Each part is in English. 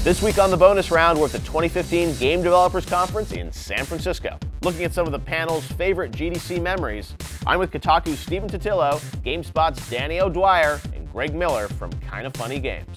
This week on the bonus round, we're at the 2015 Game Developers Conference in San Francisco. Looking at some of the panel's favorite GDC memories, I'm with Kotaku's Stephen Totilo, GameSpot's Danny O'Dwyer, and Greg Miller from Kinda Funny Games.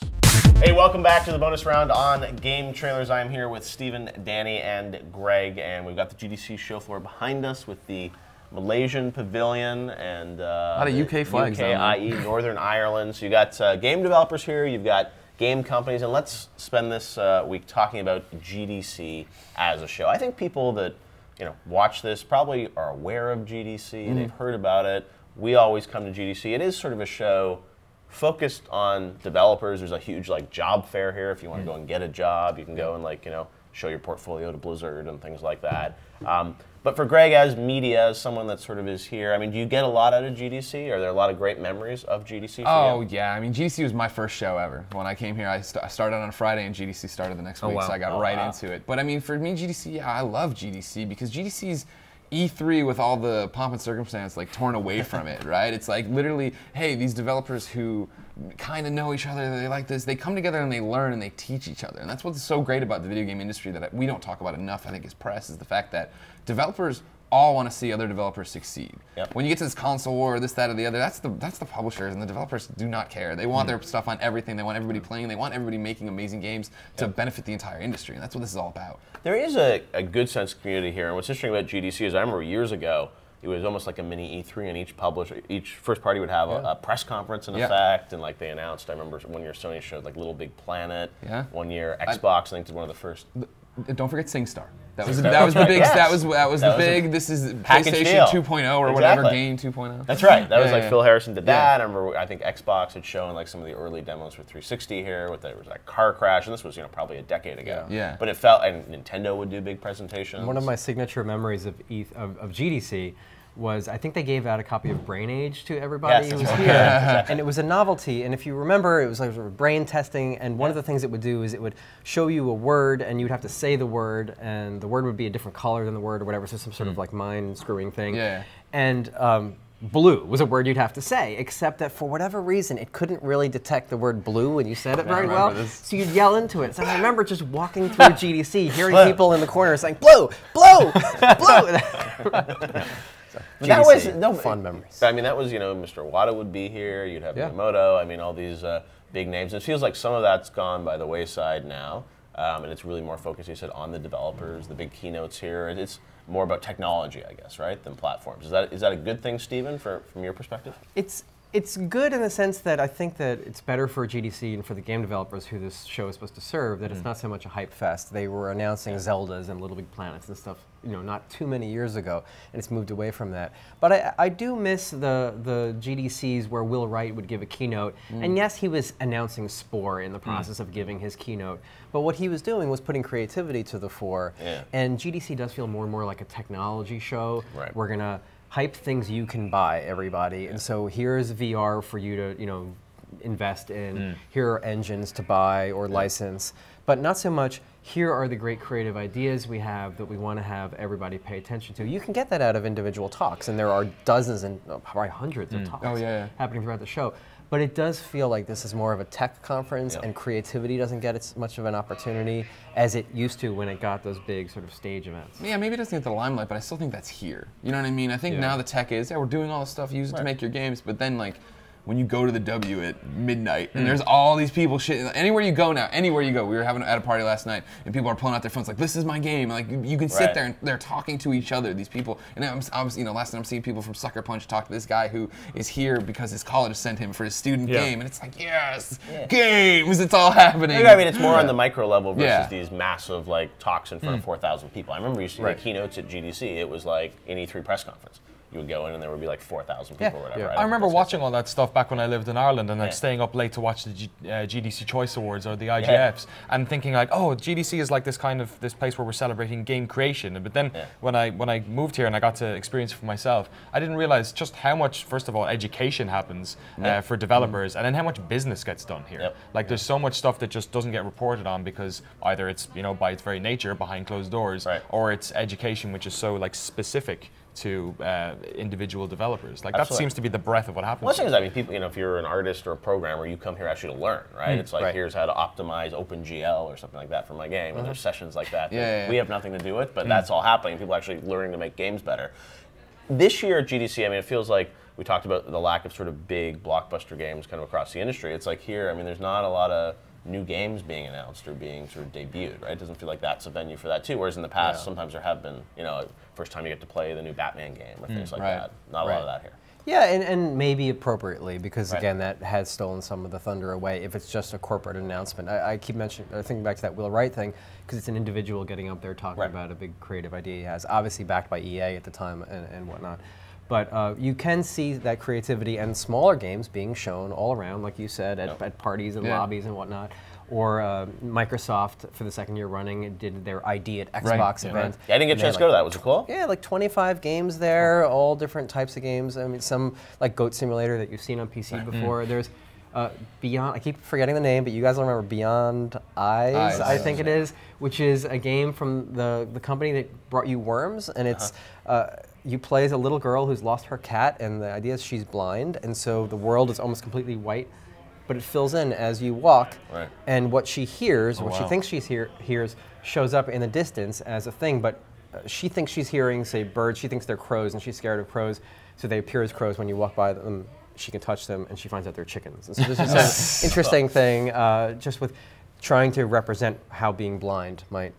Hey, welcome back to the bonus round on GameTrailers. I'm here with Stephen, Danny, and Greg, and we've got the GDC show floor behind us with the Malaysian pavilion and a lot of UK flags, UK, i.e. Northern Ireland. So you got game developers here, you've got game companies, and let's spend this week talking about GDC as a show. I think people that watch this probably are aware of GDC. They've heard about it. We always come to GDC. It is sort of a show focused on developers. There's a huge job fair here. If you want to go and get a job, you can go and show your portfolio to Blizzard and things like that. But for Greg, as media, as someone that sort of is here, I mean, do you get a lot out of GDC? Are there a lot of great memories of GDC for you? Oh, yeah. I mean, GDC was my first show ever. When I came here, I started on a Friday, and GDC started the next week, so I got right into it. But I mean, for me, GDC, yeah, I love GDC because GDC's E3 with all the pomp and circumstance torn away from it, right? It's like literally, hey, these developers who kind of know each other, they like this, they come together and they learn and they teach each other. And that's what's so great about the video game industry that we don't talk about enough, I think, as press, is the fact that developers all want to see other developers succeed. Yep. When you get to this console war, this, that, or the other, that's the publishers, and the developers do not care. They want their stuff on everything. They want everybody playing. They want everybody making amazing games to benefit the entire industry, and that's what this is all about. There is a good sense of community here, and what's interesting about GDC is I remember years ago, it was almost like a mini E3, and each first party would have a press conference in effect, and they announced. I remember one year Sony showed Little Big Planet. Yeah. One year Xbox, I think, did one of the first. Don't forget SingStar. That was the big. That was the big. This is PlayStation 2.0 or whatever game 2.0. That's right. That was Phil Harrison did that. I remember. I think Xbox had shown some of the early demos for 360 here. There was a car crash, and this was probably a decade ago. Yeah. But it felt, and Nintendo would do big presentations. One of my signature memories of GDC was I think they gave out a copy of Brain Age to everybody who was here, and it was a novelty. And if you remember, it was brain testing. And one of the things it would do is it would show you a word, and you'd have to say the word, and the word would be a different color than the word, or whatever. So some sort of mind screwing thing. Yeah. And blue was a word you'd have to say, except that for whatever reason, it couldn't really detect the word blue when you said it very well. So you'd yell into it. So I remember just walking through GDC, hearing people in the corner saying, "Blue, blue, blue." That was fun memories. I mean, that was Mr. Wada would be here. You'd have Miyamoto. I mean, all these big names. It feels like some of that's gone by the wayside now, and it's really more focused, you said, on the developers. The big keynotes here. It's more about technology, I guess, right, than platforms. Is that a good thing, Stephen, from your perspective? It's good in the sense that I think that it's better for GDC and for the game developers who this show is supposed to serve that it's not so much a hype fest. They were announcing Zeldas and Little Big Planets and stuff, not too many years ago, and it's moved away from that. But I do miss the GDCs where Will Wright would give a keynote, and yes, he was announcing Spore in the process of giving his keynote, but what he was doing was putting creativity to the fore, and GDC does feel more and more like a technology show. Right. We're gonna hype things you can buy, everybody. And so here's VR for you to, invest in. Here are engines to buy or license. But not so much, here are the great creative ideas we have that we want to have everybody pay attention to. You can get that out of individual talks, and there are dozens and probably hundreds of talks happening throughout the show. But it does feel like this is more of a tech conference, and creativity doesn't get as much of an opportunity as it used to when it got those big sort of stage events. Yeah, maybe it doesn't get the limelight, but I still think that's here. You know what I mean? I think now the tech is, we're doing all this stuff, use it to make your games, but then when you go to the W at midnight and there's all these people anywhere you go now, anywhere you go. We were having at a party last night and people are pulling out their phones this is my game. You can sit there and they're talking to each other, these people. And I was last night I'm seeing people from Sucker Punch talk to this guy who is here because his college sent him for his student game, and it's yes, games, it's all happening. I mean, it's more on the micro level versus these massive talks in front of 4,000 people. I remember you seeing the keynotes at GDC. It was like an E3 press conference. You would go in and there would be 4,000 people or whatever. I remember watching all that stuff back when I lived in Ireland and staying up late to watch the GDC Choice Awards or the IGFs and thinking oh, GDC is this place where we're celebrating game creation. But then when I moved here and I got to experience it for myself, I didn't realize just how much, first of all, education happens for developers, and then how much business gets done here. There's so much stuff that just doesn't get reported on because either it's by its very nature behind closed doors, or it's education which is so specific to individual developers. Like that seems to be the breadth of what happens. One thing is, I mean, people, if you're an artist or a programmer, you come here actually to learn, right? It's like, here's how to optimize OpenGL or something like that for my game, and there's sessions like that that we have nothing to do with, but that's all happening. People actually learning to make games better. This year at GDC, I mean, it feels like we talked about the lack of sort of big blockbuster games kind of across the industry. It's like here, I mean, there's not a lot of new games being announced or being sort of debuted, right? It doesn't feel like that's a venue for that too. Whereas in the past, sometimes there have been, first time you get to play the new Batman game or things like that. Not a lot of that here. Yeah, and maybe appropriately, because again, that has stolen some of the thunder away if it's just a corporate announcement. I keep thinking back to that Will Wright thing, because it's an individual getting up there talking about a big creative idea he has, obviously backed by EA at the time and whatnot. But you can see that creativity and smaller games being shown all around, like you said, at parties and lobbies and whatnot. Or Microsoft, for the second year running, did their ID at Xbox event. Yeah, I didn't get a chance to go to that. Was it cool? Yeah, like 25 games there, all different types of games. I mean, some like Goat Simulator that you've seen on PC before. There's Beyond, I keep forgetting the name, but you guys will remember Beyond Eyes, I think it is, which is a game from the company that brought you Worms, and it's you play as a little girl who's lost her cat, and the idea is she's blind, and so the world is almost completely white, but it fills in as you walk, and what she hears, what she thinks she hears, shows up in the distance as a thing, but she thinks she's hearing, say, birds, she thinks they're crows, and she's scared of crows, so they appear as crows when you walk by them. She can touch them, and she finds out they're chickens. And so this is an interesting thing, just with trying to represent how being blind might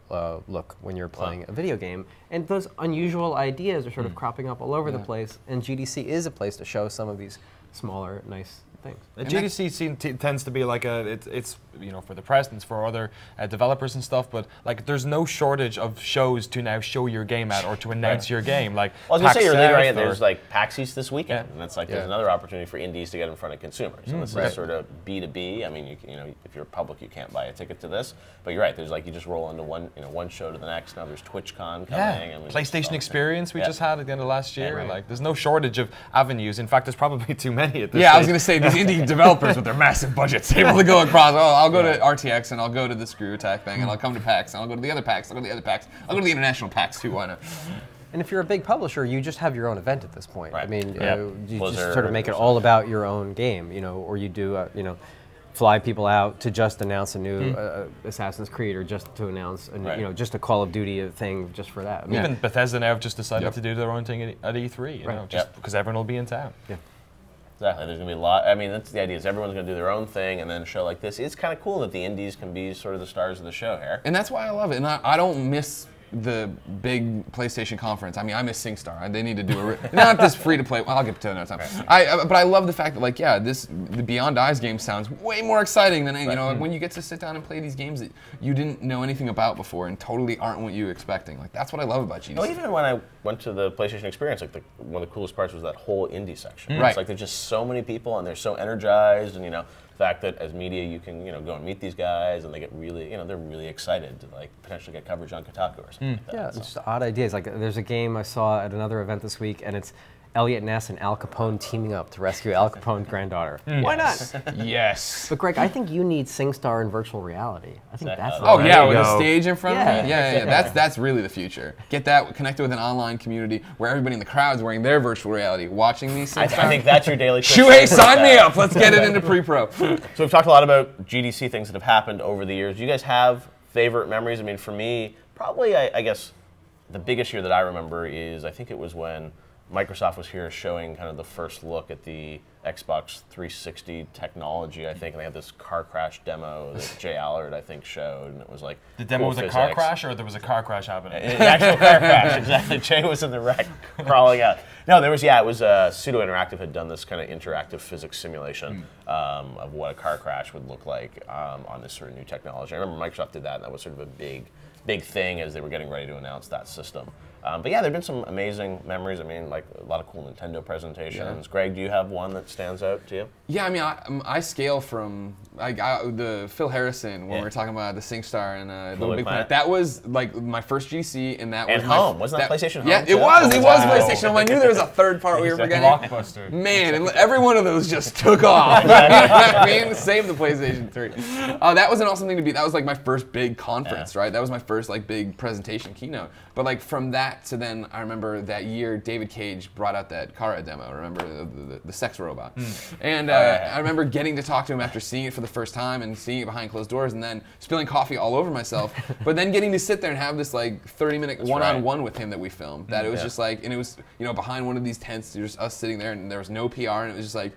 look when you're playing a video game. And those unusual ideas are sort of cropping up all over the place, and GDC is a place to show some of these smaller, nice things. GDC tends to be like it's for the press and it's for other developers and stuff, but like there's no shortage of shows to now show your game at or to announce your game. Like I was gonna say earlier, right? There's like PAX East this weekend, and it's like there's another opportunity for indies to get in front of consumers. And this is sort of B2B. I mean, if you're public, you can't buy a ticket to this, but you're right. There's like you just roll into one show to the next. Now there's TwitchCon coming. I mean, PlayStation Experience we just had at the end of last year. Like there's no shortage of avenues. In fact, there's probably too many at this stage. I was gonna say these indie developers with their massive budgets able to go across. Oh, I'll go to RTX and I'll go to the Screw Attack thing and I'll come to PAX and I'll go to the other PAX. I'll go to the other PAX. I'll go to the international PAX too. Why not? And if you're a big publisher, you just have your own event at this point. I mean, you just sort of make it all about your own game, or you do, fly people out to just announce a new Assassin's Creed or just to announce a just a Call of Duty thing just for that. I mean, even Bethesda now have just decided to do their own thing at E3, just because everyone will be in town. Exactly. There's going to be a lot. I mean, that's the idea. Is everyone's going to do their own thing, and then a show like this. It's kind of cool that the indies can be sort of the stars of the show here. And that's why I love it. And I don't miss the big PlayStation conference. I mean, I miss SingStar. They need to do not this free to play. Well, I'll get to another time. But I love the fact that the Beyond Eyes game sounds way more exciting than when you get to sit down and play these games that you didn't know anything about before and totally aren't what you were expecting. Like that's what I love about GDC. Well, even when I went to the PlayStation Experience, like one of the coolest parts was that whole indie section. Right. It's like there's just so many people and they're so energized, and the fact that as media you can go and meet these guys and they get really they're really excited to like potentially get coverage on Kotaku or something like that. Yeah, it's just odd ideas. Like there's a game I saw at another event this week, and it's Elliot Ness and Al Capone teaming up to rescue Al Capone's granddaughter. Why not? Yes. But Greg, I think you need SingStar in virtual reality. I think that's with a stage in front of me. Yeah. That's really the future. Get that connected with an online community where everybody in the crowd's wearing their virtual reality, watching these. I think that's your daily. Shuhei, sign me up. Let's get it into pre-pro. So we've talked a lot about GDC things that have happened over the years. Do you guys have favorite memories? I mean, for me, probably I guess the biggest year that I remember is I think it was when Microsoft was here showing kind of the first look at the Xbox 360 technology, I think, and they had this car crash demo that Jay Allard, I think, showed, and it was like the demo was a car crash, or there was a car crash happening? An actual car crash, exactly. Jay was in the wreck, crawling out. No, there was, it was Pseudo Interactive had done this kind of interactive physics simulation of what a car crash would look like on this sort of new technology. I remember Microsoft did that, and that was sort of a big thing as they were getting ready to announce that system. But yeah, there have been some amazing memories. I mean, like a lot of cool Nintendo presentations. Greg, do you have one that stands out to you? Yeah, I mean, I scale from the Phil Harrison when we were talking about the SingStar and Little Big Planet. That was like my first GC, and that was Home. Wasn't that PlayStation Home? Yeah, it was. It was PlayStation Home. I knew there was a third part we were forgetting. Blockbuster. Man, and every one of those just took off. I mean, save the PlayStation 3. That was an awesome thing to be. That was like my first big conference, right? That was my first like big presentation keynote. But like from that to then, I remember that year David Cage brought out that Kara demo. Remember the sex robot? And I remember getting to talk to him after seeing it for the first time and seeing it behind closed doors, and then spilling coffee all over myself. But then getting to sit there and have this like 30-minute one-on-one with him that we filmed. That it was just like, and it was behind one of these tents, just us sitting there, and there was no PR, and it was just like,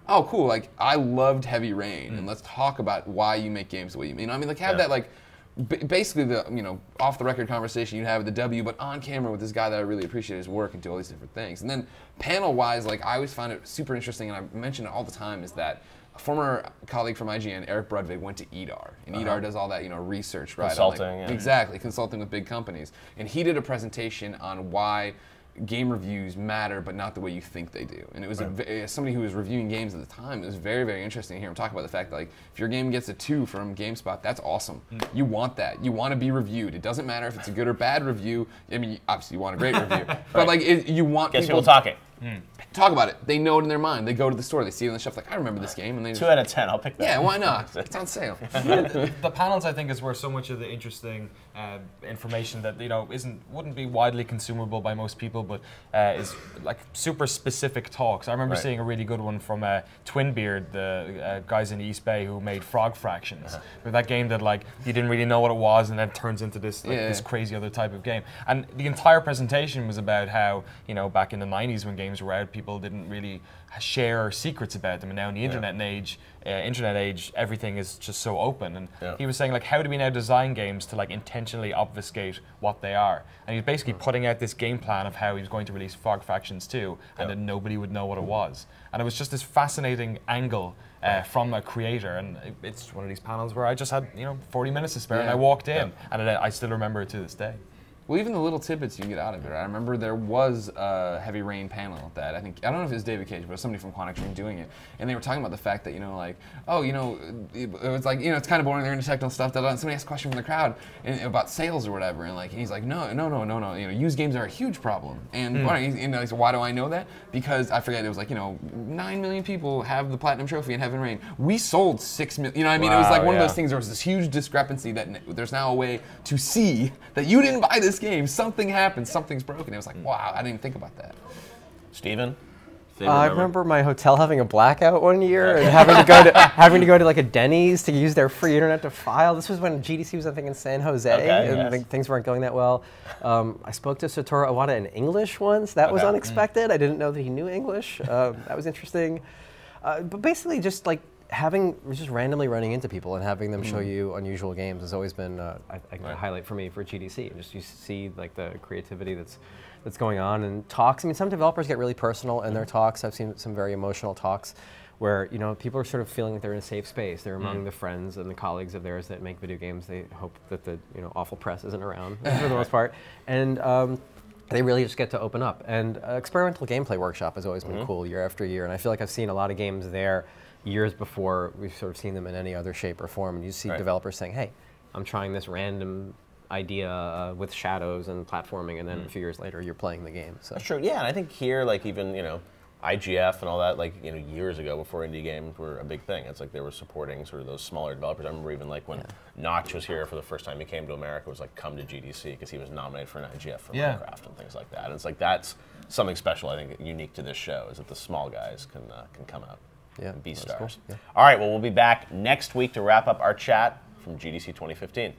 oh cool, like I loved Heavy Rain, and let's talk about why you make games the way you mean. I mean, like have that like. Basically the off the record conversation you have with the W, but on camera with this guy that I really appreciate his work and do all these different things. And then panel wise, like I always found it super interesting, and I mention it all the time, is that a former colleague from IGN, Eric Brudvig, went to EDAR, and EDAR does all that research, right? Consulting, exactly, consulting with big companies. And he did a presentation on why game reviews matter, but not the way you think they do. And it was somebody who was reviewing games at the time. It was very, very interesting to hear him talk about the fact that like if your game gets a 2 from GameSpot, that's awesome. You want that. You want to be reviewed. It doesn't matter if it's a good or bad review. I mean, obviously you want a great review, but like you want people talking. Talk about it. They know it in their mind. They go to the store. They see it on the shelf. Like, I remember this game, and they just, 2 out of 10. I'll pick that. Yeah, why not? It's on sale. The panels, I think, is where so much of the interesting information that wouldn't be widely consumable by most people, but is like super specific talks. I remember seeing a really good one from Twinbeard, the guys in the East Bay who made Frog Fractions, with that game that like you didn't really know what it was, and then it turns into this this crazy other type of game. And the entire presentation was about how back in the 90s when games were out, people didn't really share secrets about them, and now in the internet age, everything is just so open. And he was saying like, how do we now design games to like intentionally obfuscate what they are? And he's basically putting out this game plan of how he was going to release Frog Fractions 2, and then nobody would know what it was. And it was just this fascinating angle from a creator, and it's one of these panels where I just had 40 minutes to spare, and I walked in, and I still remember it to this day. Well, even the little tidbits you can get out of it. I remember there was a Heavy Rain panel that I don't know if it was David Cage, but it was somebody from Quantic Dream doing it, and they were talking about the fact that it was like it's kind of boring. They're into technical stuff. And somebody asked a question from the crowd about sales or whatever, and he's like, no. Used games are a huge problem, and he's like, why do I know that? Because I forget, it was like 9 million people have the Platinum Trophy in Heavy Rain. We sold 6 million. You know what I mean? It was like one of those things. There was this huge discrepancy that there's now a way to see that you didn't buy this game, something happened, something's broken. It was like, wow, I didn't even think about that. Steven? I remember my hotel having a blackout one year and having to go to like a Denny's to use their free internet to file. This was when GDC was, I think, in San Jose, and things weren't going that well. I spoke to Satoru Iwata in English once. That was unexpected. I didn't know that he knew English. That was interesting. But basically, just like just randomly running into people and having them show you unusual games has always been a highlight for me for GDC. And just you see like the creativity that's going on, and talks. I mean, some developers get really personal in their talks. I've seen some very emotional talks where people are sort of feeling like they're in a safe space. They're among the friends and the colleagues of theirs that make video games. They hope that the awful press isn't around for the most part, and they really just get to open up. And experimental gameplay workshop has always been cool year after year, and I feel like I've seen a lot of games there years before we've sort of seen them in any other shape or form. And you see developers saying, hey, I'm trying this random idea with shadows and platforming, and then a few years later you're playing the game. So. That's true, yeah, and I think here, like even, IGF and all that, like, years ago before indie games were a big thing. It's like they were supporting sort of those smaller developers. I remember even like when Notch was here for the first time he came to America, it was like, come to GDC, because he was nominated for an IGF for Minecraft and things like that. And it's like, that's something special, I think, unique to this show, is that the small guys can come out and be stars. Cool. Yeah. All right, well, we'll be back next week to wrap up our chat from GDC 2015.